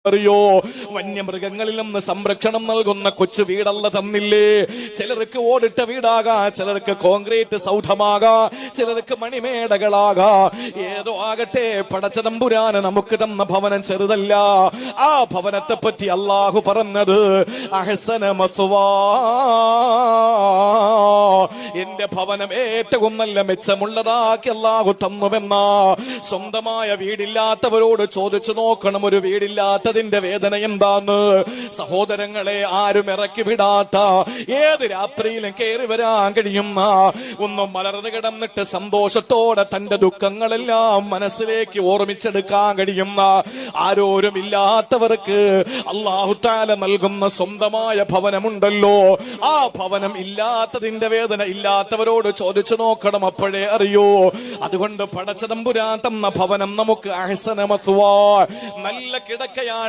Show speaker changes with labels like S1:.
S1: അറിയോ, വന്യമൃഗങ്ങളിൽ നിന്ന് സംരക്ഷണം നൽകുന്ന കൊച്ചു വീടല്ല തന്നില്ലേ. ചിലർക്ക് ഓടിട്ട വീടാകാ, ചിലർക്ക് കോൺക്രീറ്റ് സൗധമാകാ, ചിലർക്ക് മണിമേടകളാകാ. ഏതോ ആകട്ടെ, പടച്ചതമ്പുരാന് നമുക്ക് തന്ന ഭവനം ചെറുതല്ല. ആ ഭവനത്തെ പറ്റി അള്ളാഹു പറഞ്ഞത് അഹ്സന മസ്വാ, എന്റെ ഭവനം ഏറ്റവും നല്ല മെച്ചമുള്ളതാക്കി അള്ളാഹു തന്നുവെന്ന. സ്വന്തമായ വീടില്ലാത്തവരോട് ചോദിച്ചു നോക്കണം, ഒരു വീടില്ലാത്തതിന്റെ വേദന എന്താന്ന്. സഹോദരങ്ങളെ, ആരും ഇറക്കി വിടാത്ത, ഏത് രാത്രിയിലും കയറി വരാൻ കഴിയുന്ന, ഒന്നും മലർന്നു കിടന്നിട്ട് സന്തോഷത്തോടെ തന്റെ ദുഃഖങ്ങളെല്ലാം മനസ്സിലേക്ക് ഓർമ്മിച്ചെടുക്കാൻ കഴിയുന്ന, ആരോരും ഇല്ലാത്തവർക്ക് അല്ലാഹു തആല നൽകുന്ന സ്വന്തമായ ഭവനമുണ്ടല്ലോ. ആ ഭവനം ഇല്ലാത്തതിന്റെ വേദന ഇല്ലാത്തവരോട് ചോദിച്ചു നോക്കണം, അപ്പോഴേ അറിയോ. അതുകൊണ്ട് പടച്ചതമ്പുരാൻ തന്ന ഭവനം നമുക്ക് അഹ്സന മസ്വാ, നല്ല കിടക്കയാണ്.